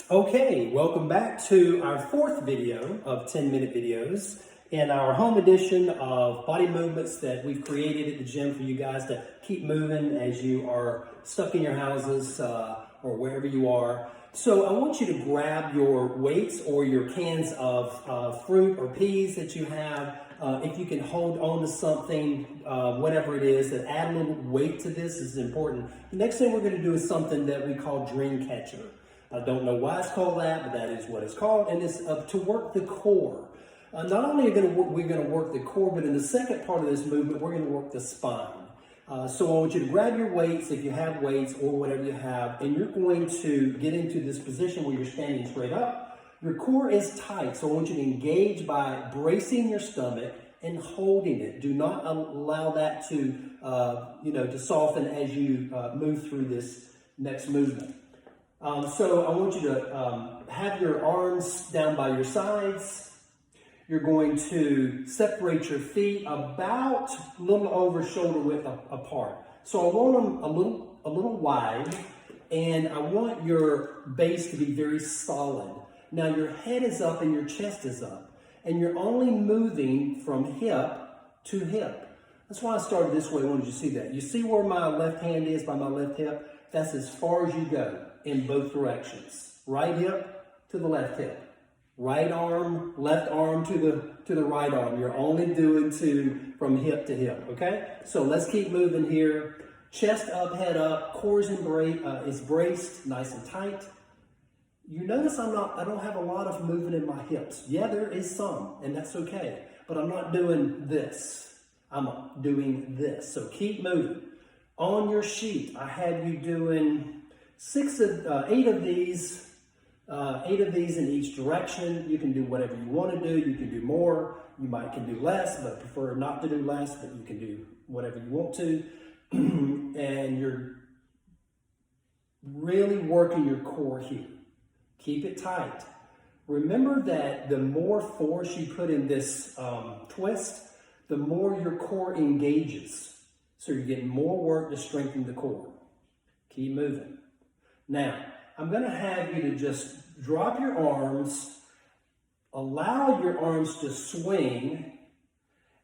Okay, welcome back to our fourth video of 10-minute videos in our home edition of body movements that we've created at the gym for you guys to keep moving as you are stuck in your houses or wherever you are. So I want you to grab your weights or your cans of fruit or peas that you have. If you can hold on to something, whatever it is, that add a little weight to this is important. The next thing we're going to do is something that we call dream catcher. I don't know why it's called that, but that is what it's called, and it's to work the core. Not only are we going to work the core, but in the second part of this movement, we're going to work the spine. So I want you to grab your weights, if you have weights or whatever you have, and you're going to get into this position where you're standing straight up. Your core is tight, so I want you to engage by bracing your stomach and holding it. Do not allow that to soften as you move through this next movement. So I want you to have your arms down by your sides. You're going to separate your feet about a little over shoulder width apart. So I want them a little wide, and I want your base to be very solid. Now your head is up and your chest is up, and you're only moving from hip to hip. That's why I started this way. I wanted you to see that. You see where my left hand is by my left hip? That's as far as you go in both directions. Right hip to the left hip. Right arm, left arm to the right arm. You're only doing from hip to hip, okay? So let's keep moving here. Chest up, head up, core is braced, nice and tight. You notice I don't have a lot of movement in my hips. Yeah, there is some, and that's okay. But I'm not doing this. I'm doing this. So keep moving. On your sheet, I have you doing 8 of these in each direction. You can do whatever you want to do. You can do more. You can do less, but prefer not to do less, but you can do whatever you want to. And you're really working your core here. Keep it tight. Remember that the more force you put in this twist, the more your core engages. So you're getting more work to strengthen the core. Keep moving. Now, I'm going to have you to just drop your arms, allow your arms to swing,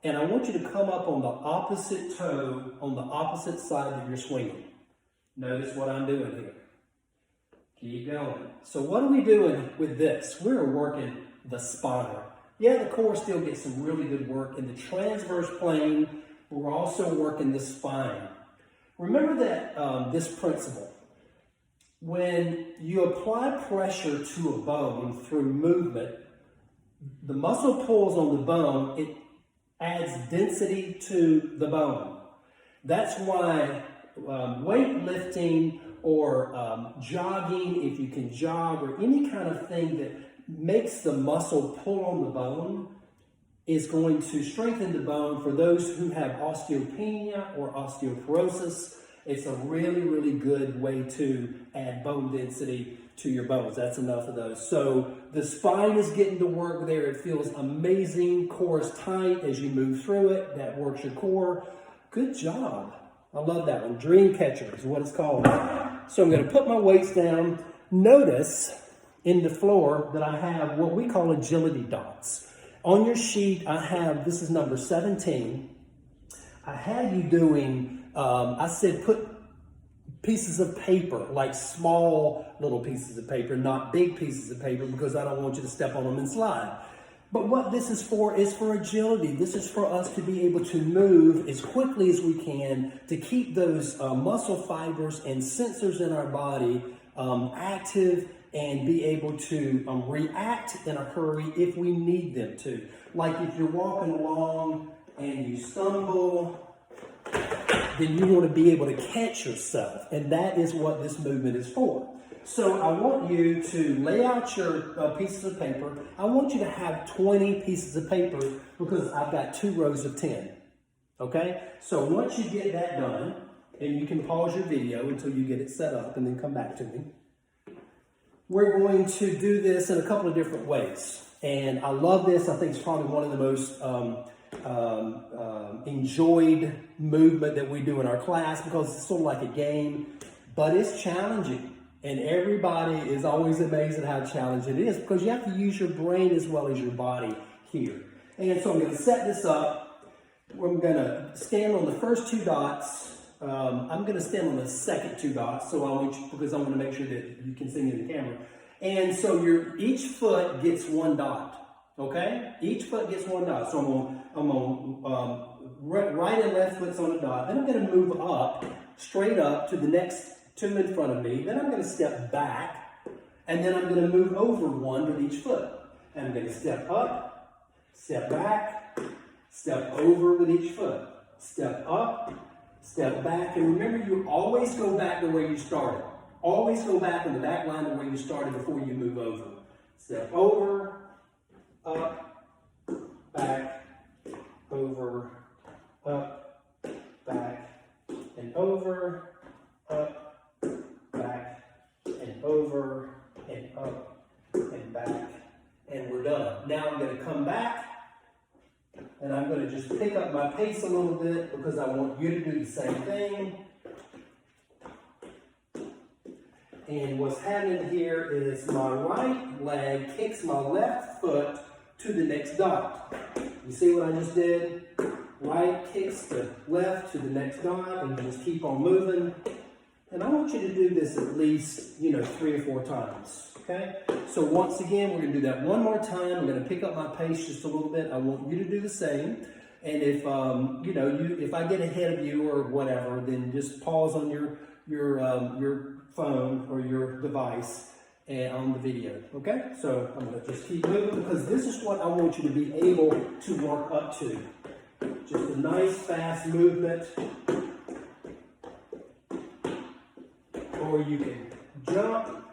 and I want you to come up on the opposite toe on the opposite side that you're swinging. Notice what I'm doing here. Keep going. So what are we doing with this? We're working the spine. Yeah, the core still gets some really good work in the transverse plane, but we're also working the spine. Remember that this principle. When you apply pressure to a bone through movement, the muscle pulls on the bone, it adds density to the bone. That's why weightlifting or jogging, if you can jog, or any kind of thing that makes the muscle pull on the bone is going to strengthen the bone. For those who have osteopenia or osteoporosis, it's a really, really good way to add bone density to your bones. That's enough of those. So the spine is getting to work there. It feels amazing. Core is tight as you move through it. That works your core. Good job. I love that one. Dream catcher is what it's called. So I'm going to put my weights down. Notice in the floor that I have what we call agility dots. On your sheet, I have, this is number 17. I had you doing, I said put pieces of paper, like small little pieces of paper, not big pieces of paper, because I don't want you to step on them and slide. But what this is for agility. This is for us to be able to move as quickly as we can to keep those muscle fibers and sensors in our body active and be able to react in a hurry if we need them to. Like if you're walking along and you stumble, then you want to be able to catch yourself. And that is what this movement is for. So I want you to lay out your pieces of paper. I want you to have 20 pieces of paper because I've got 2 rows of 10. Okay? So once you get that done, and you can pause your video until you get it set up and then come back to me. We're going to do this in a couple of different ways. And I love this. I think it's probably one of the most enjoyed movement that we do in our class because it's sort of like a game, but it's challenging. And everybody is always amazed at how challenging it is because you have to use your brain as well as your body here. And so I'm going to set this up. I'm going to stand on the first 2 dots. I'm going to stand on the second 2 dots, because I want to make sure that you can see me in the camera. And so each foot gets 1 dot. Okay? Each foot gets 1 dot. So I'm on right and left foot's on a dot. Then I'm going to move up, straight up to the next 2 in front of me. Then I'm going to step back, and then I'm going to move over 1 with each foot. And I'm going to step up, step back, step over with each foot. Step up, step back. And remember, you always go back to where you started. Always go back on the back line to where you started before you move over. Step over, up, back, over, up, back, and over, up, back, and over, and up, and back, and we're done. Now I'm going to come back, and I'm going to just pick up my pace a little bit because I want you to do the same thing. And what's happening here is my right leg kicks my left foot to the next dot. You see what I just did? Right kicks the left to the next dot, and you just keep on moving. And I want you to do this at least, 3 or 4 times, okay? So once again, we're going to do that one more time. I'm going to pick up my pace just a little bit. I want you to do the same. And if, if I get ahead of you or whatever, then just pause on your phone or your device and on the video, okay? So I'm going to just keep moving because this is what I want you to be able to work up to. Just a nice, fast movement. Or you can jump.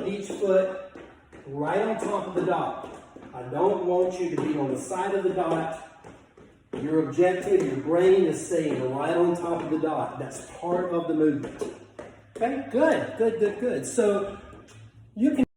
Each foot right on top of the dot. I don't want you to be on the side of the dot. Your objective, your brain is staying right on top of the dot. That's part of the movement. Okay, good. So you can